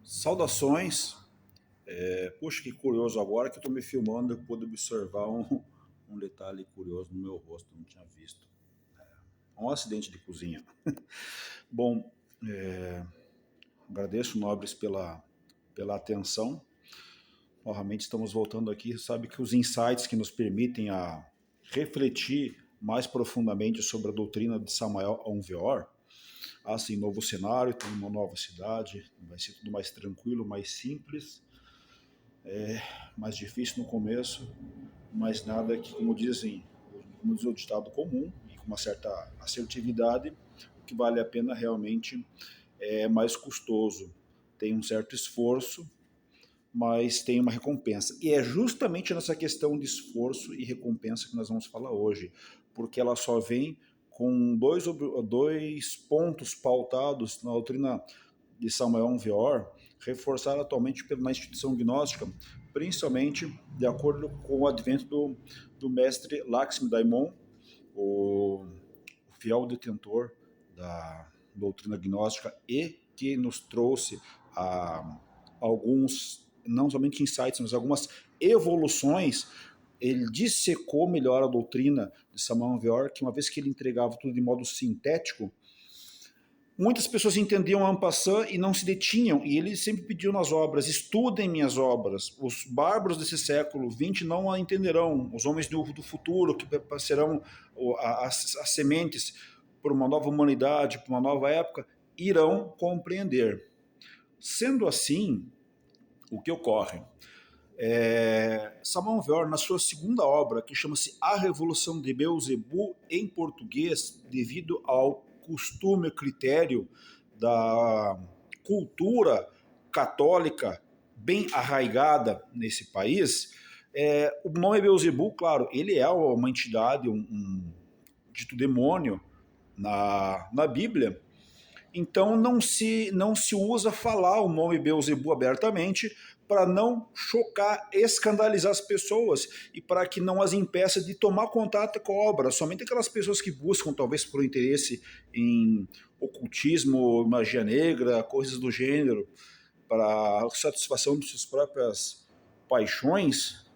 Saudações. Puxa, que curioso, agora que eu estou me filmando, eu pude observar um detalhe curioso no meu rosto, não tinha visto. Um acidente de cozinha. Bom, é, agradeço, nobres, pela atenção. Novamente estamos voltando aqui. Sabe que os insights que nos permitem a refletir mais profundamente sobre a doutrina de Samael Aun Weor. Assim, novo cenário, tem uma nova cidade, vai ser tudo mais tranquilo, mais simples, mais difícil no começo, mas nada que, como diz o ditado comum, e com uma certa assertividade, o que vale a pena realmente é mais custoso. Tem um certo esforço, mas tem uma recompensa. E é justamente nessa questão de esforço e recompensa que nós vamos falar hoje, porque ela só vem com dois pontos pautados na doutrina de Samael Weor, reforçada atualmente na instituição gnóstica, principalmente de acordo com o advento do mestre Laxmi Daimon, o fiel detentor da doutrina gnóstica e que nos trouxe alguns, não somente insights, mas algumas evoluções. Ele dissecou melhor a doutrina de Samael Weor, que uma vez que ele entregava tudo de modo sintético, muitas pessoas entendiam en passant e não se detinham, e ele sempre pediu nas obras: estudem minhas obras. Os bárbaros desse século XX não a entenderão. Os homens do futuro, que serão as sementes para uma nova humanidade, para uma nova época, irão compreender. Sendo assim, o que ocorre? Samael Weor, na sua segunda obra, que chama-se A Revolução de Beelzebub, em português, devido ao costume, critério da cultura católica bem arraigada nesse país, o nome Beelzebub, claro, ele é uma entidade, um dito demônio na Bíblia. Então não se usa falar o nome Beelzebub abertamente para não chocar, escandalizar as pessoas e para que não as impeça de tomar contato com a obra. Somente aquelas pessoas que buscam, talvez por interesse em ocultismo, magia negra, coisas do gênero, para a satisfação de suas próprias paixões,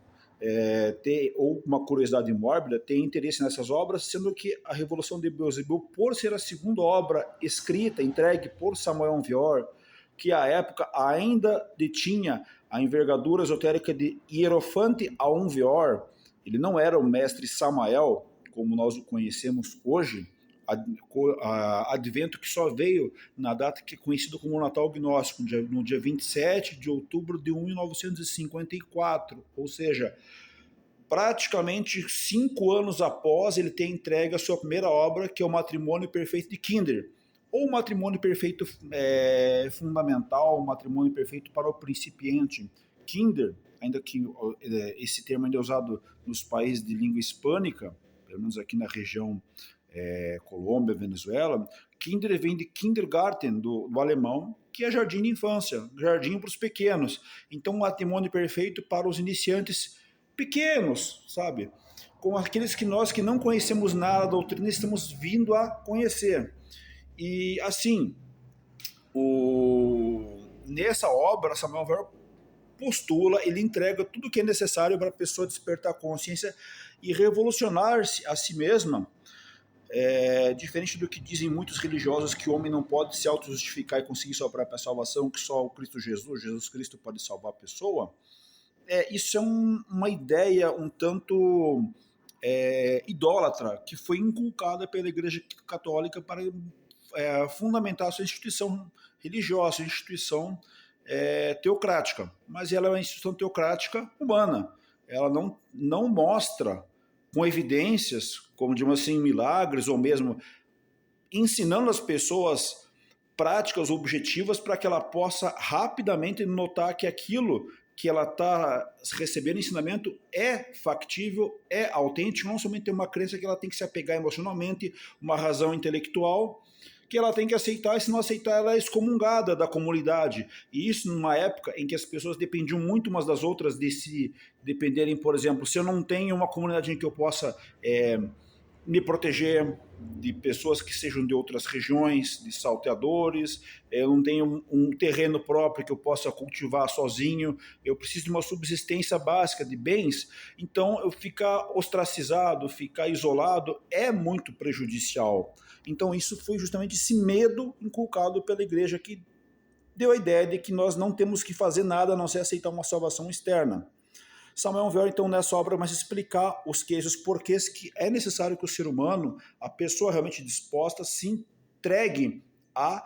ou uma curiosidade mórbida, tem interesse nessas obras, sendo que a Revolução de Beelzebub, por ser a segunda obra escrita, entregue por Samael Weor, que à época ainda detinha a envergadura esotérica de Hierofante Aun Weor, ele não era o mestre Samael, como nós o conhecemos hoje, advento que só veio na data que é conhecida como Natal Gnóstico, no dia 27 de outubro de 1954, ou seja, praticamente 5 anos após ele ter entregue a sua primeira obra, que é o Matrimônio Perfeito de Kinder, ou o Matrimônio Perfeito Fundamental, o Matrimônio Perfeito para o Principiante. Kinder, ainda que esse termo ainda é usado nos países de língua hispânica, pelo menos aqui na região Colômbia, Venezuela, Kinder vem de Kindergarten, do alemão, que é jardim de infância, jardim para os pequenos. Então, um matrimônio perfeito para os iniciantes pequenos, sabe? Com aqueles que nós que não conhecemos nada da doutrina, estamos vindo a conhecer. E, assim, nessa obra, Samael Weor postula, ele entrega tudo o que é necessário para a pessoa despertar a consciência e revolucionar-se a si mesma. Diferente do que dizem muitos religiosos, que o homem não pode se auto-justificar e conseguir sua própria salvação, que só o Cristo Jesus Cristo pode salvar a pessoa. Isso é uma ideia um tanto idólatra, que foi inculcada pela Igreja Católica para fundamentar a sua instituição religiosa, sua instituição teocrática. Mas ela é uma instituição teocrática humana. Ela não mostra com evidências, como digamos assim, milagres, ou mesmo ensinando as pessoas práticas objetivas para que ela possa rapidamente notar que aquilo que ela está recebendo ensinamento é factível, é autêntico, não somente tem uma crença que ela tem que se apegar emocionalmente, uma razão intelectual, que ela tem que aceitar, e se não aceitar, ela é excomungada da comunidade. E isso numa época em que as pessoas dependiam muito umas das outras, de se dependerem, por exemplo, se eu não tenho uma comunidade em que eu possa me proteger de pessoas que sejam de outras regiões, de salteadores, eu não tenho um terreno próprio que eu possa cultivar sozinho, eu preciso de uma subsistência básica de bens, então eu ficar ostracizado, ficar isolado é muito prejudicial. Então isso foi justamente esse medo inculcado pela igreja que deu a ideia de que nós não temos que fazer nada a não ser aceitar uma salvação externa. Samuel Weir, então, nessa obra, vai explicar os queijos, porquês que é necessário que o ser humano, a pessoa realmente disposta, se entregue a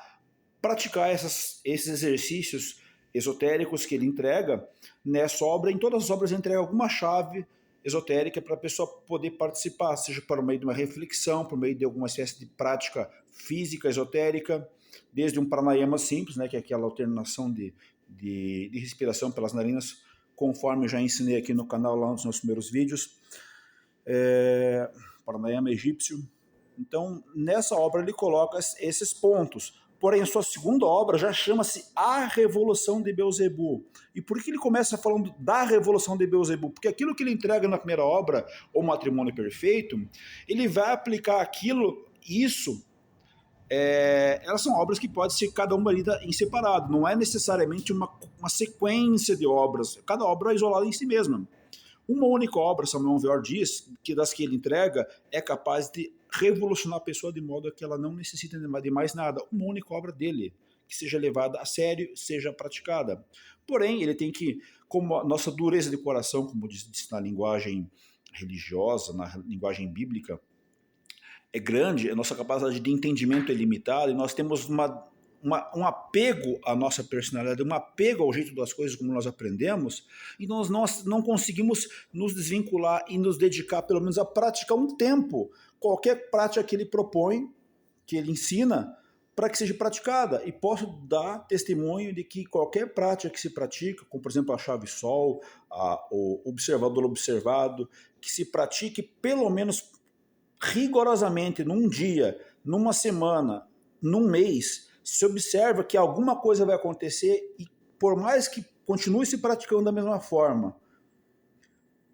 praticar esses exercícios esotéricos que ele entrega nessa obra. Em todas as obras ele entrega alguma chave esotérica para a pessoa poder participar, seja por meio de uma reflexão, por meio de alguma espécie de prática física esotérica, desde um pranayama simples, né, que é aquela alternação de respiração pelas narinas, conforme eu já ensinei aqui no canal lá nos meus primeiros vídeos, pranayama egípcio. Então, nessa obra ele coloca esses pontos. Porém, a sua segunda obra já chama-se A Revolução de Beelzebub. E por que ele começa falando da Revolução de Beelzebub? Porque aquilo que ele entrega na primeira obra, O Matrimônio Perfeito, ele vai aplicar isso. Elas são obras que podem ser cada uma lida em separado. Não é necessariamente uma sequência de obras. Cada obra é isolada em si mesma. Uma única obra, Samuel Weir diz, que das que ele entrega, é capaz de revolucionar a pessoa de modo que ela não necessita de mais nada. Uma única obra dele, que seja levada a sério, seja praticada. Porém, ele tem que, como a nossa dureza de coração, como diz na linguagem religiosa, na linguagem bíblica, é grande, a nossa capacidade de entendimento é limitada e nós temos um apego à nossa personalidade, um apego ao jeito das coisas como nós aprendemos, e nós não conseguimos nos desvincular e nos dedicar pelo menos a praticar um tempo, qualquer prática que ele propõe, que ele ensina, para que seja praticada. E posso dar testemunho de que qualquer prática que se pratica, como por exemplo a chave sol, o observador observado, que se pratique pelo menos rigorosamente num dia, numa semana, num mês, se observa que alguma coisa vai acontecer e por mais que continue se praticando da mesma forma,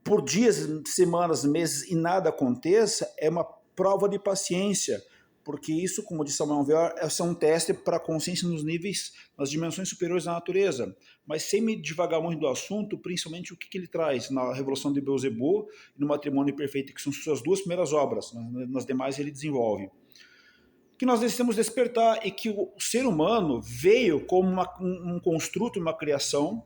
por dias, semanas, meses e nada aconteça, é uma prova de paciência, porque isso, como disse Samuel Weir, é um teste para a consciência nos níveis, nas dimensões superiores da natureza. Mas sem me divagar muito do assunto, principalmente o que ele traz na Revolução de Beelzebub e no Matrimônio Perfeito, que são suas duas primeiras obras, nas demais ele desenvolve. Que nós necessitamos despertar e que o ser humano veio como um construto, uma criação,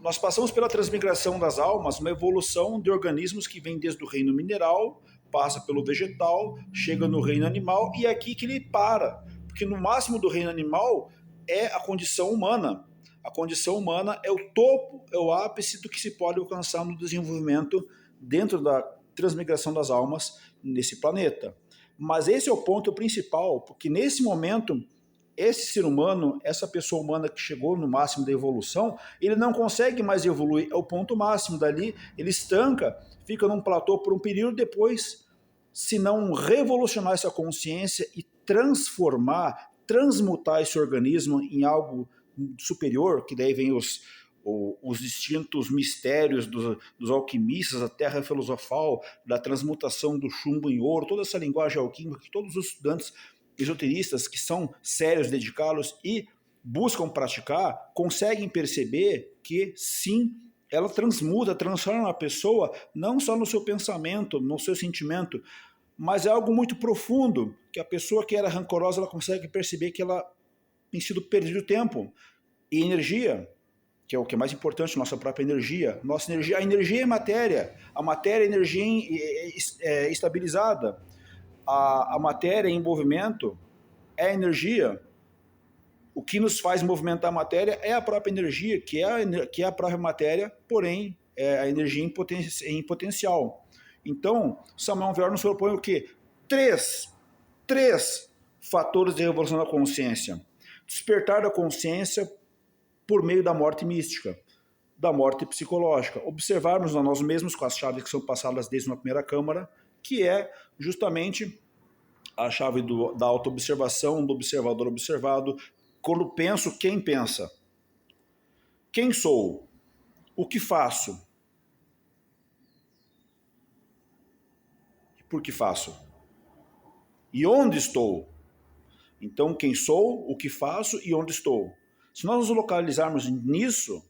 nós passamos pela transmigração das almas, uma evolução de organismos que vem desde o reino mineral, passa pelo vegetal, chega no reino animal e é aqui que ele para, porque no máximo do reino animal é a condição humana. A condição humana é o topo, é o ápice do que se pode alcançar no desenvolvimento dentro da transmigração das almas nesse planeta. Mas esse é o ponto principal, porque nesse momento esse ser humano, essa pessoa humana que chegou no máximo da evolução, ele não consegue mais evoluir, é o ponto máximo dali, ele estanca, fica num platô por um período, depois, se não revolucionar essa consciência e transformar, transmutar esse organismo em algo superior, que daí vem os distintos mistérios dos alquimistas, a terra filosofal, da transmutação do chumbo em ouro, toda essa linguagem alquímica que todos os estudantes esoteristas que são sérios, dedicados e buscam praticar, conseguem perceber que sim, ela transmuta, transforma a pessoa não só no seu pensamento, no seu sentimento, mas é algo muito profundo, que a pessoa que era rancorosa, ela consegue perceber que ela tem sido perdido tempo e energia, que é o que é mais importante, nossa própria energia. Nossa energia, a energia é matéria, a matéria é energia estabilizada. A matéria em movimento é energia. O que nos faz movimentar a matéria é a própria energia, que é a própria matéria, porém é a energia em potencial. Então, Samuel Weir nos propõe o quê? Três fatores de revolução da consciência. Despertar da consciência por meio da morte mística, da morte psicológica. Observarmos a nós mesmos com as chaves que são passadas desde uma primeira câmara, que é justamente a chave da autoobservação, do observador observado. Quando penso, quem pensa? Quem sou? O que faço? por que faço? E onde estou? Então, quem sou, o que faço e onde estou. Se nós nos localizarmos nisso,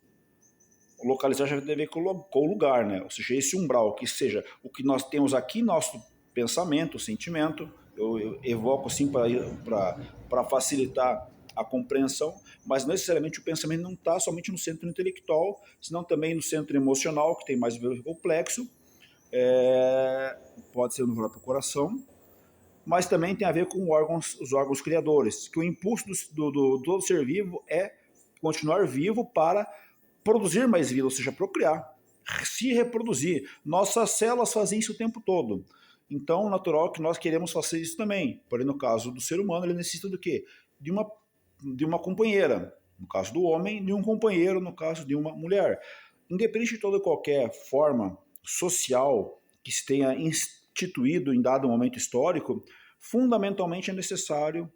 localizar já deve ver com o lugar, né? Ou seja, esse umbral, que seja o que nós temos aqui, nosso pensamento, sentimento, eu evoco assim para facilitar a compreensão, mas não necessariamente o pensamento não está somente no centro intelectual, senão também no centro emocional, que tem mais complexo, pode ser no próprio coração, mas também tem a ver com os órgãos criadores, que o impulso do todo ser vivo é continuar vivo para produzir mais vida, ou seja, procriar, se reproduzir. Nossas células fazem isso o tempo todo. Então, natural que nós queremos fazer isso também. Porém, no caso do ser humano, ele necessita do quê? De uma companheira. No caso do homem, de um companheiro, no caso de uma mulher. Independente de toda qualquer forma social que se tenha instituído em dado momento histórico, fundamentalmente é necessário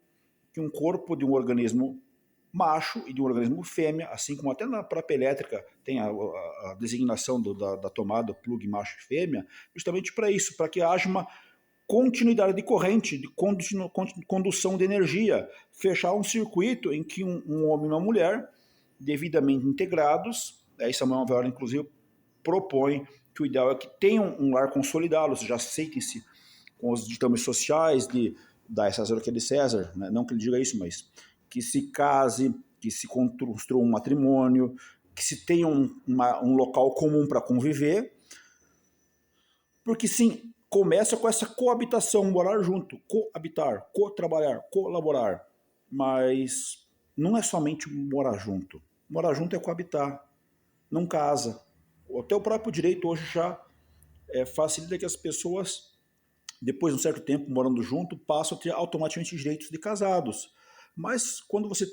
que um corpo de um organismo macho e de um organismo fêmea, assim como até na própria elétrica tem a designação da tomada plug macho e fêmea, justamente para isso, para que haja uma continuidade de corrente, de condução de energia, fechar um circuito em que um homem e uma mulher, devidamente integrados, aí Samuel Weller, inclusive, propõe que o ideal é que tenham um lar consolidado, ou seja, aceitem-se com os ditames sociais da César que é de César, né? Não que ele diga isso, mas que se case, que se construa um matrimônio, que se tenha um local comum para conviver, porque sim, começa com essa coabitação, morar junto, coabitar, co-trabalhar, colaborar, mas não é somente morar junto. Morar junto é coabitar, não casa. Até o próprio direito hoje já facilita que as pessoas, depois de um certo tempo morando junto, passam a ter automaticamente direitos de casados. Mas quando se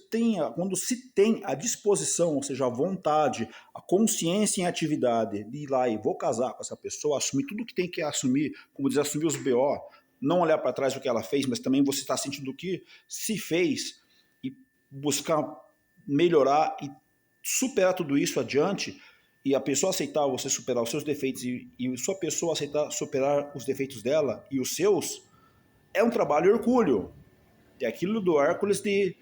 tem a disposição, ou seja, a vontade, a consciência em atividade de ir lá e vou casar com essa pessoa, assumir tudo que tem que assumir, como diz, assumir os BO, não olhar para trás o que ela fez, mas também você está sentindo o que se fez e buscar melhorar e superar tudo isso adiante, e a pessoa aceitar você superar os seus defeitos e sua pessoa aceitar superar os defeitos dela e os seus, é um trabalho hercúleo. É aquilo do Hércules de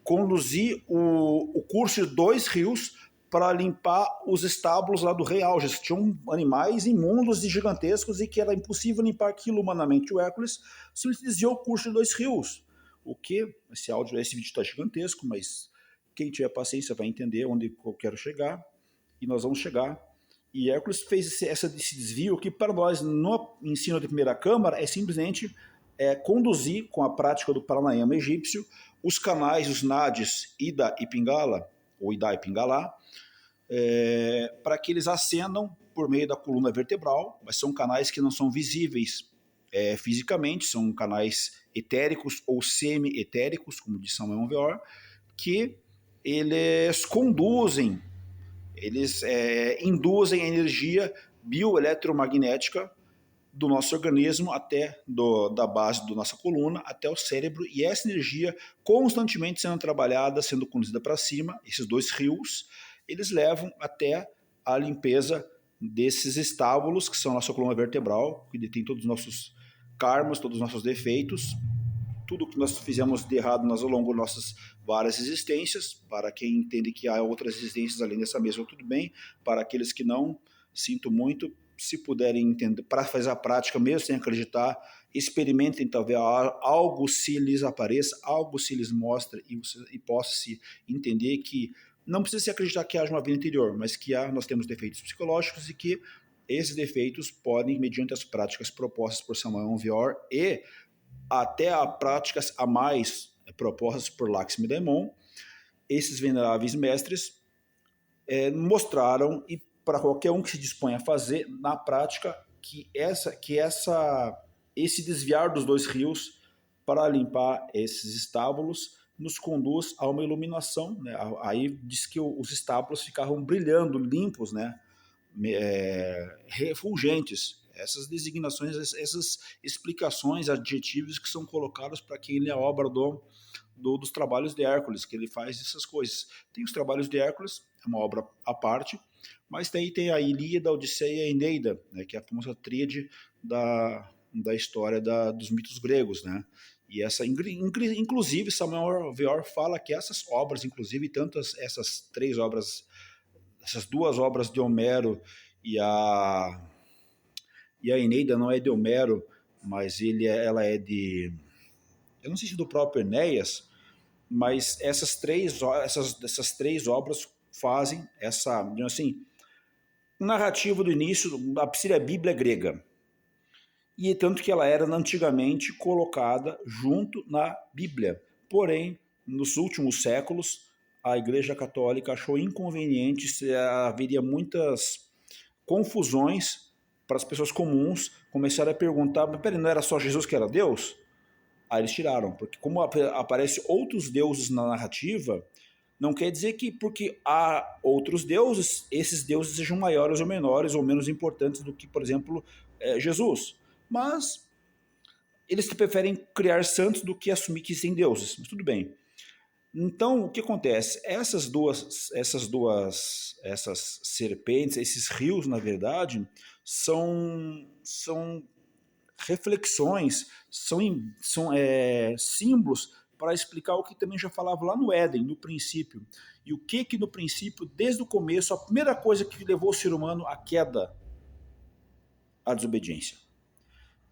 conduzir o curso de 2 rios para limpar os estábulos lá do rei Alges. Tinham animais imundos e gigantescos e que era impossível limpar aquilo humanamente. O Hércules simplesmente desviou o curso de 2 rios. O que, esse vídeo está gigantesco, mas quem tiver paciência vai entender onde eu quero chegar e nós vamos chegar. E Hércules fez esse desvio que para nós no ensino de primeira câmara é simplesmente conduzir com a prática do pranayama egípcio os canais, os nadis Ida e Pingala, ou Ida e Pingala, para que eles ascendam por meio da coluna vertebral, mas são canais que não são visíveis fisicamente, são canais etéricos ou semi-etéricos, como diz Samuel Weor, que eles conduzem, eles induzem a energia bioeletromagnética do nosso organismo até da base da nossa coluna até o cérebro, e essa energia constantemente sendo trabalhada, sendo conduzida para cima. Esses 2 rios, eles levam até a limpeza desses estábulos, que são a nossa coluna vertebral, que detém todos os nossos karmas, todos os nossos defeitos, tudo que nós fizemos de errado ao longo de nossas várias existências. Para quem entende que há outras existências além dessa mesma, tudo bem. Para aqueles que não, sinto muito. Se puderem entender, para fazer a prática, mesmo sem acreditar, experimentem talvez algo se lhes apareça, algo se lhes mostre e possa se entender que não precisa se acreditar que haja uma vida interior, mas que nós temos defeitos psicológicos e que esses defeitos podem, mediante as práticas propostas por Samuel Weor e até a práticas a mais propostas por Lakshmi Daimon, esses veneráveis mestres mostraram, e para qualquer um que se dispõe a fazer, na prática, que esse desviar dos 2 rios para limpar esses estábulos nos conduz a uma iluminação, né? Aí diz que os estábulos ficavam brilhando, limpos, né? Refulgentes. Essas designações, essas explicações, adjetivos que são colocados para quem lê a obra dos trabalhos de Hércules, que ele faz essas coisas. Tem os trabalhos de Hércules, é uma obra à parte, mas tem a Ilíada, a Odisseia e a Eneida, né, que é a famosa tríade da história dos mitos gregos, né? E inclusive, Samuel Weor fala que essas obras, inclusive essas três obras, essas duas obras de Homero e a Eneida não é de Homero, mas ela é de, eu não sei se do próprio Enéas, mas essas três obras fazem essa, assim, narrativa do início, a Bíblia grega. E tanto que ela era antigamente colocada junto na Bíblia. Porém, nos últimos séculos, a Igreja Católica achou inconveniente, haveria muitas confusões para as pessoas comuns, começaram a perguntar, mas peraí, não era só Jesus que era Deus? Aí eles tiraram, porque como aparecem outros deuses na narrativa, não quer dizer que porque há outros deuses, esses deuses sejam maiores ou menores ou menos importantes do que, por exemplo, Jesus. Mas eles preferem criar santos do que assumir que existem deuses. Mas tudo bem. Então, o que acontece? Essas serpentes, esses rios, na verdade, são reflexões, são símbolos para explicar o que também já falava lá no Éden, no princípio. E o que no princípio, desde o começo, a primeira coisa que levou o ser humano à queda, à desobediência.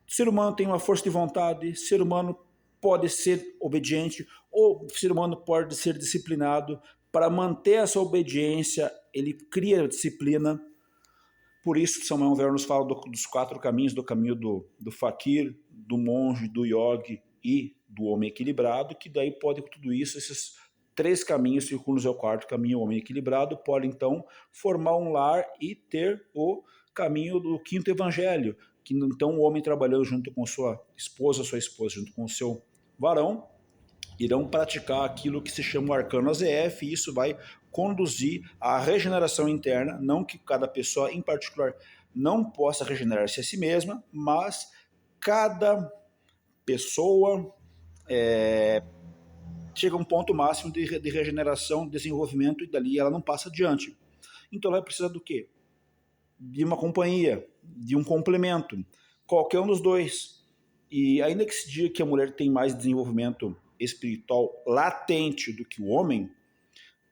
O ser humano tem uma força de vontade, o ser humano pode ser obediente, ou o ser humano pode ser disciplinado. Para manter essa obediência, ele cria disciplina. Por isso, Samuel Weor nos fala dos 4 caminhos, do caminho do faquir, do monge, do yogi e do homem equilibrado, que daí pode tudo isso, esses 3 caminhos, circundos é o 4º caminho, o homem equilibrado, pode então formar um lar e ter o caminho do 5º evangelho, que então o homem trabalhando junto com sua esposa junto com o seu varão, irão praticar aquilo que se chama o arcano AZF, e isso vai conduzir à regeneração interna, não que cada pessoa em particular não possa regenerar-se a si mesma, mas cada pessoa chega a um ponto máximo de regeneração, desenvolvimento, e dali ela não passa adiante. Então ela vai precisar do quê? De uma companhia, de um complemento, qualquer um dos dois. E ainda que se diga que a mulher tem mais desenvolvimento espiritual latente do que o homem,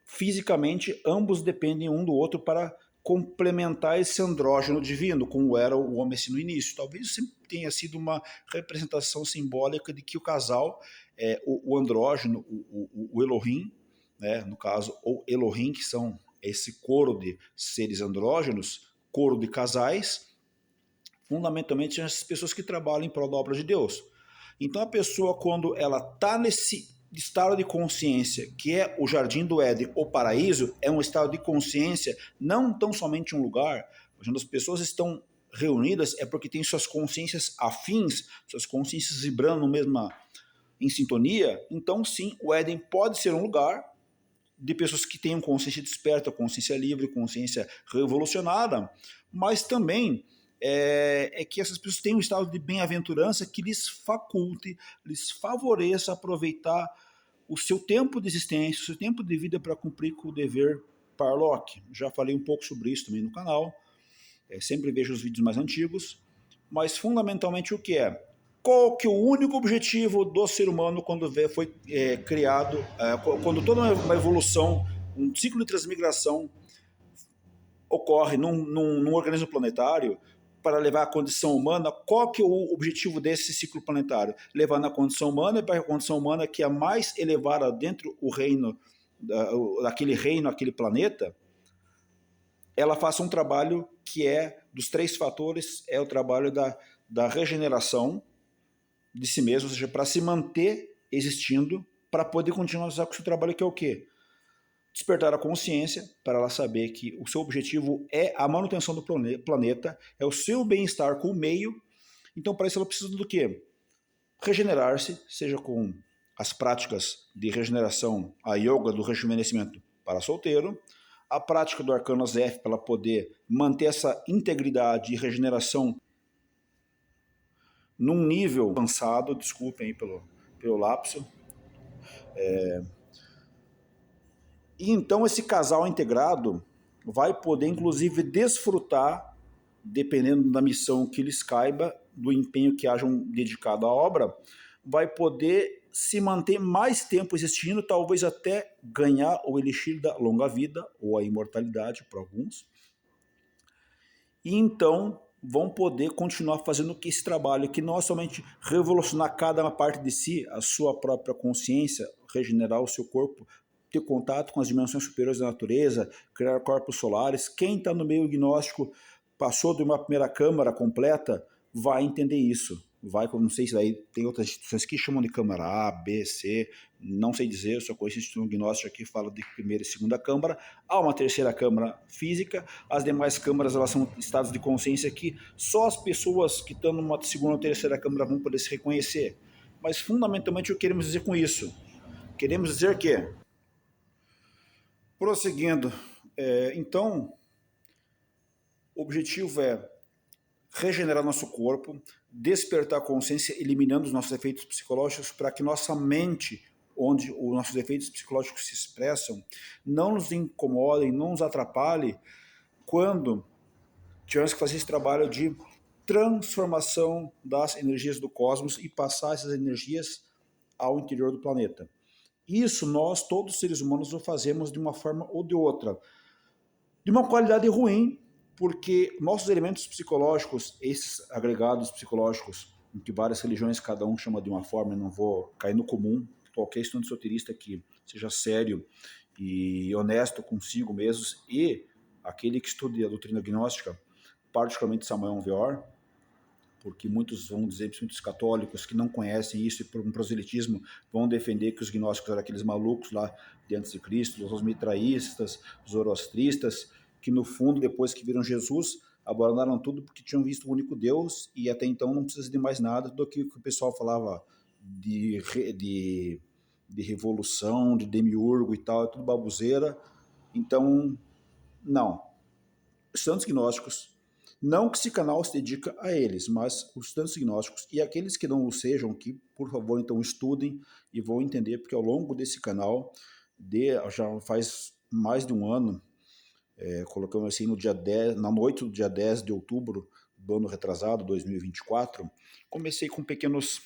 fisicamente ambos dependem um do outro para complementar esse andrógeno divino, como era o homem assim no início. Talvez isso tenha sido uma representação simbólica de que o casal, o andrógeno, o Elohim, né, no caso, ou Elohim, que são esse coro de seres andrógenos, coro de casais, fundamentalmente são essas pessoas que trabalham em prol da obra de Deus. Então a pessoa, quando ela está nesse estado de consciência, que é o Jardim do Éden, o paraíso, é um estado de consciência, não tão somente um lugar, quando as pessoas estão reunidas é porque têm suas consciências afins, suas consciências vibrando em sintonia. Então sim, o Éden pode ser um lugar de pessoas que tenham consciência desperta, consciência livre, consciência revolucionada, mas também que essas pessoas tenham um estado de bem-aventurança que lhes faculte, lhes favoreça aproveitar o seu tempo de existência, o seu tempo de vida para cumprir com o dever Parlock. Já falei um pouco sobre isso também no canal, sempre vejo os vídeos mais antigos, mas fundamentalmente o que é? Qual que é o único objetivo do ser humano quando foi criado, quando toda uma evolução, um ciclo de transmigração ocorre num organismo planetário, para levar a condição humana, qual que é o objetivo desse ciclo planetário? Levar na condição humana, para a condição humana que é a mais elevada dentro do reino, aquele planeta, ela faça um trabalho que dos 3 fatores, é o trabalho da regeneração de si mesmo, ou seja, para se manter existindo, para poder continuar com o seu trabalho, que é o quê? Despertar a consciência para ela saber que o seu objetivo é a manutenção do planeta, é o seu bem-estar com o meio. Então, para isso, ela precisa do quê? Regenerar-se, seja com as práticas de regeneração, a yoga do rejuvenescimento para solteiro, a prática do arcano AZF para ela poder manter essa integridade e regeneração num nível avançado, desculpem aí pelo lapso. E então esse casal integrado vai poder, inclusive, desfrutar dependendo da missão que lhes caiba, do empenho que hajam dedicado à obra, vai poder se manter mais tempo existindo, talvez até ganhar o elixir da longa vida, ou a imortalidade para alguns, e então vão poder continuar fazendo esse trabalho que não é somente revolucionar cada parte de si, a sua própria consciência, regenerar o seu corpo, ter contato com as dimensões superiores da natureza, criar corpos solares. Quem está no meio gnóstico, passou de uma primeira câmara completa, vai entender isso. Vai, não sei se aí tem outras instituições que chamam de câmara A, B, C, não sei dizer, eu só conheço a instituição gnóstica que fala de primeira e segunda câmara. Há uma terceira câmara física, as demais câmaras elas são estados de consciência que só as pessoas que estão numa segunda ou terceira câmara vão poder se reconhecer. Mas fundamentalmente o que queremos dizer com isso? Queremos dizer que, prosseguindo, então, o objetivo é regenerar nosso corpo, despertar a consciência, eliminando os nossos efeitos psicológicos, para que nossa mente, onde os nossos efeitos psicológicos se expressam, não nos incomodem, não nos atrapalhem quando tivermos que fazer esse trabalho de transformação das energias do cosmos e passar essas energias ao interior do planeta. Isso nós, todos os seres humanos, o fazemos de uma forma ou de outra. De uma qualidade ruim, porque nossos elementos psicológicos, esses agregados psicológicos, em que várias religiões cada um chama de uma forma, eu não vou cair no comum, qualquer estudante soterista que seja sério e honesto consigo mesmo, e aquele que estude a doutrina gnóstica, particularmente Samuel Weor, porque muitos vão dizer, muitos católicos que não conhecem isso e por um proselitismo vão defender que os gnósticos eram aqueles malucos lá de antes de Cristo, os mitraístas, os zoroastristas, que no fundo, depois que viram Jesus, abandonaram tudo porque tinham visto o único Deus e até então não precisa de mais nada do que o pessoal falava de revolução, de demiurgo e tal, é tudo baboseira. Então, não. Santos gnósticos, não que esse canal se dedica a eles, mas os santos gnósticos e aqueles que não o sejam, que por favor então estudem e vão entender, porque ao longo desse canal, já faz mais de um ano, colocamos assim no dia 10, na noite do dia 10 de outubro do ano retrasado, 2024, comecei com pequenos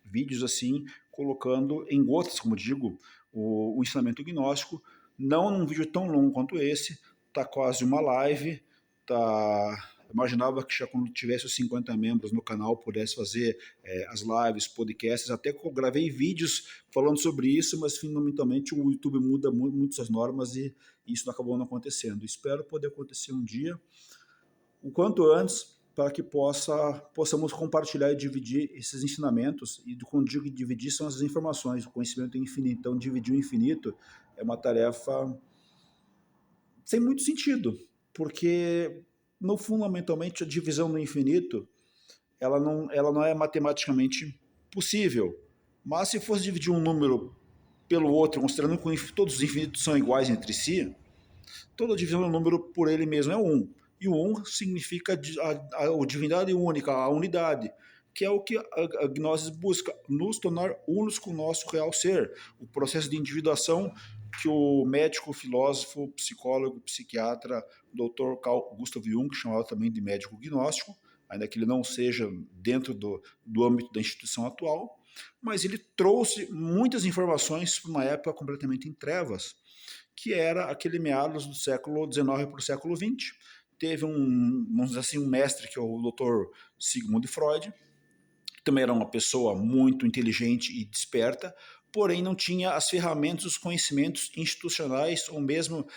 vídeos assim, colocando em gotas, como digo, o ensinamento gnóstico, não num vídeo tão longo quanto esse, tá quase uma live, tá. Imaginava que já quando tivesse os 50 membros no canal pudesse fazer as lives, podcasts, até que eu gravei vídeos falando sobre isso, mas fundamentalmente o YouTube muda muito suas normas e isso acabou não acontecendo. Espero poder acontecer um dia, o quanto antes, para que possamos compartilhar e dividir esses ensinamentos. E quando digo dividir, são as informações, o conhecimento é infinito. Então, dividir o infinito é uma tarefa sem muito sentido, porque, fundamentalmente, a divisão no infinito ela não é matematicamente possível. Mas se fosse dividir um número pelo outro, considerando que todos os infinitos são iguais entre si, toda divisão do número por ele mesmo é 1. E o 1 significa a divindade única, a unidade, que é o que a Gnosis busca, nos tornar unos com o nosso real ser. O processo de individuação que o médico, filósofo, psicólogo, psiquiatra, Dr. Carl Gustav Jung, chamava também de médico gnóstico, ainda que ele não seja dentro do âmbito da instituição atual, mas ele trouxe muitas informações para uma época completamente em trevas, que era aquele meados do século XIX para o século XX. Teve vamos dizer assim, um mestre, que é o Dr. Sigmund Freud, que também era uma pessoa muito inteligente e desperta, porém não tinha as ferramentas, os conhecimentos institucionais, ou mesmo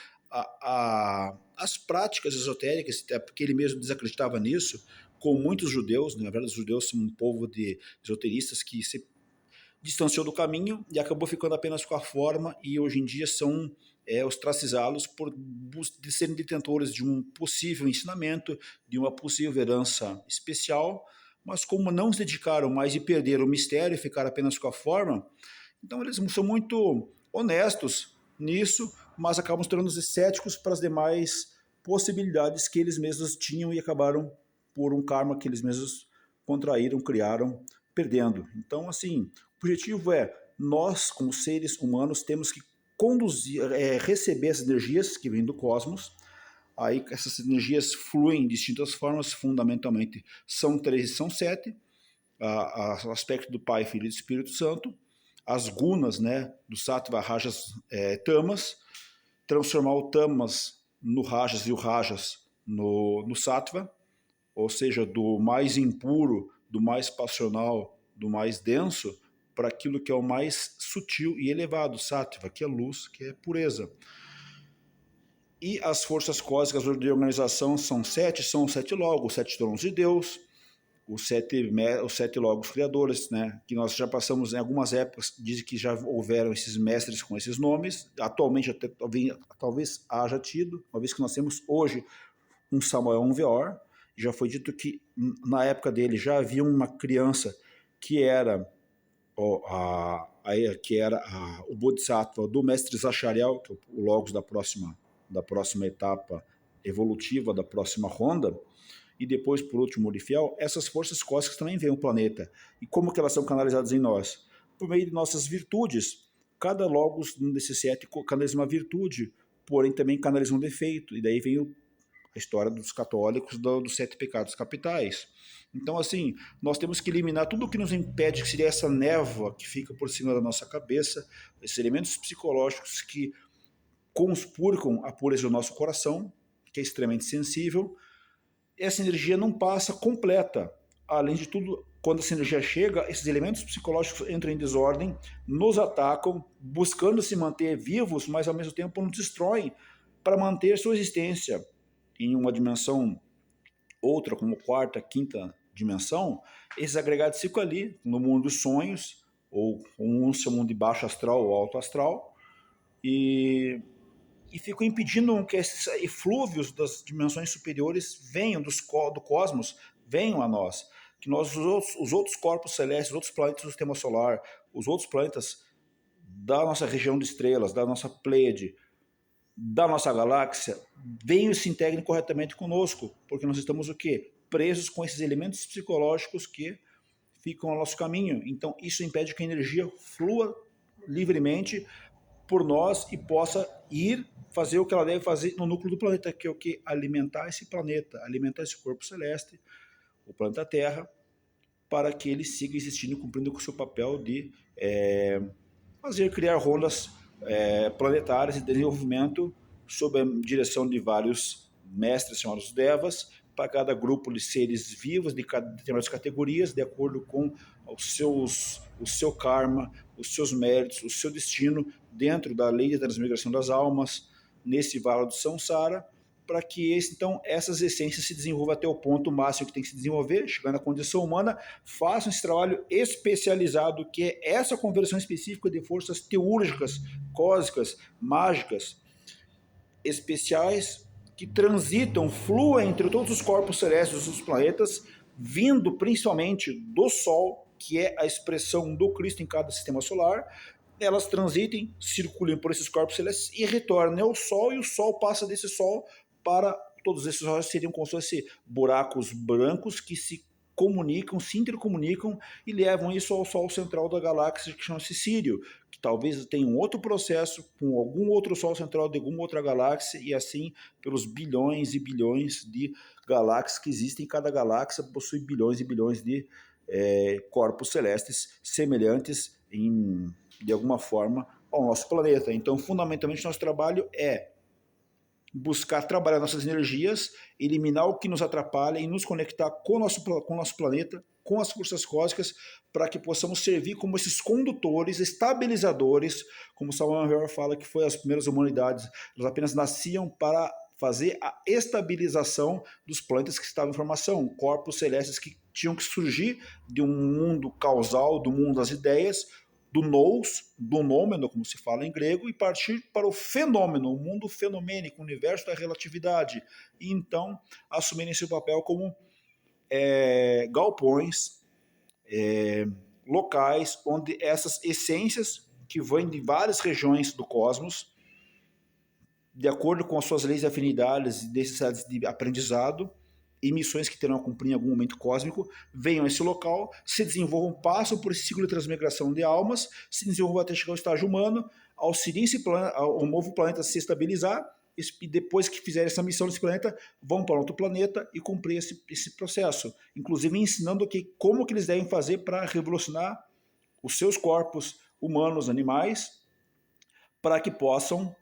as práticas esotéricas, até porque ele mesmo desacreditava nisso, com muitos judeus. Na verdade, os judeus são um povo de esoteristas que se distanciou do caminho e acabou ficando apenas com a forma, e hoje em dia são ostracizados por de serem detentores de um possível ensinamento, de uma possível herança especial, mas como não se dedicaram mais e perderam o mistério e ficaram apenas com a forma, então eles são muito honestos nisso, mas acabam se tornando céticos para as demais possibilidades que eles mesmos tinham e acabaram, por um karma que eles mesmos contraíram, criaram, perdendo. Então, assim, o objetivo é, nós, como seres humanos, temos que conduzir, receber as energias que vêm do cosmos, Aí essas energias fluem de distintas formas, fundamentalmente são 3 e são 7, o aspecto do Pai, Filho e Espírito Santo, as gunas, né, do Sattva, Rajas, Tamas, transformar o Tamas no Rajas e o Rajas no Sattva, ou seja, do mais impuro, do mais passional, do mais denso, para aquilo que é o mais sutil e elevado, Sattva, que é luz, que é pureza. E as forças cósmicas de organização são os 7 logos, os 7 tronos de Deus, os 7 logos criadores, né? Que nós já passamos em algumas épocas, dizem que já houveram esses mestres com esses nomes, atualmente até, talvez haja tido, uma vez que nós temos hoje um Samuel, um Veor, já foi dito que na época dele já havia uma criança que era o Bodhisattva do mestre Zachariel, que é o Logos da próxima etapa evolutiva, da próxima ronda, e depois, por último, o Orifiel. Essas forças cósmicas também vêm o planeta. E como que elas são canalizadas em nós? Por meio de nossas virtudes. Cada Logos desses 7 canaliza uma virtude, porém também canaliza um defeito. E daí vem a história dos católicos dos 7 pecados capitais. Então, assim, nós temos que eliminar tudo o que nos impede, que seria essa névoa que fica por cima da nossa cabeça, esses elementos psicológicos que conspurcam a pureza do nosso coração, que é extremamente sensível. Essa energia não passa completa. Além de tudo, quando essa energia chega, esses elementos psicológicos entram em desordem, nos atacam, buscando se manter vivos, mas ao mesmo tempo nos destroem para manter sua existência em uma dimensão outra, como quarta, quinta dimensão. Esses agregados ficam ali, no mundo dos sonhos, ou um mundo de baixo astral ou alto astral, e ficam impedindo que esses eflúvios das dimensões superiores venham do cosmos, venham a nós. Que nós, os outros corpos celestes, os outros planetas do sistema solar, os outros planetas da nossa região de estrelas, da nossa Pleiade, da nossa galáxia, venham e se integrem corretamente conosco, porque nós estamos o quê? Presos com esses elementos psicológicos que ficam ao nosso caminho. Então, isso impede que a energia flua livremente por nós e possa ir fazer o que ela deve fazer no núcleo do planeta, que é o que? Alimentar esse planeta, alimentar esse corpo celeste, o planeta Terra, para que ele siga existindo e cumprindo com o seu papel de criar rondas planetárias de desenvolvimento sob a direção de vários mestres chamados Devas, para cada grupo de seres vivos de determinadas categorias, de acordo com o seu karma, os seus méritos, o seu destino, dentro da lei de transmigração das almas, nesse vale do Samsara, para que então essas essências se desenvolvam até o ponto máximo que tem que se desenvolver, chegando à condição humana, façam esse trabalho especializado, que é essa conversão específica de forças teúrgicas, cósmicas, mágicas, especiais, que transitam, fluem entre todos os corpos celestes dos planetas, vindo principalmente do Sol, que é a expressão do Cristo em cada sistema solar. Elas transitem, circulem por esses corpos celestes e retornem ao Sol, e o Sol passa desse Sol para todos esses olhos, seriam como se fossem buracos brancos que se comunicam, se intercomunicam e levam isso ao Sol central da galáxia, que chama-se Sírio, que talvez tenha um outro processo com algum outro Sol central de alguma outra galáxia, e assim pelos bilhões e bilhões de galáxias que existem. Cada galáxia possui bilhões e bilhões de corpos celestes semelhantes de alguma forma ao nosso planeta. Então, fundamentalmente, nosso trabalho é buscar trabalhar nossas energias, eliminar o que nos atrapalha e nos conectar com o nosso planeta, com as forças cósmicas, para que possamos servir como esses condutores, estabilizadores, como Samuel Weir fala que foi as primeiras humanidades, elas apenas nasciam para fazer a estabilização dos planetas que estavam em formação, corpos celestes que tinham que surgir de um mundo causal, do mundo das ideias, do nous, do nômeno, como se fala em grego, e partir para o fenômeno, o mundo fenomênico, o universo da relatividade, e então assumirem seu papel como galpões, locais onde essas essências que vêm de várias regiões do cosmos, de acordo com as suas leis de afinidades e necessidades de aprendizado, e missões que terão a cumprir em algum momento cósmico, venham a esse local, se desenvolvam, passam por esse ciclo de transmigração de almas, se desenvolvam até chegar ao estágio humano, auxiliem o novo planeta a se estabilizar, e depois que fizerem essa missão nesse planeta, vão para outro planeta e cumprir esse processo. Inclusive ensinando como que eles devem fazer para revolucionar os seus corpos humanos, animais, para que possam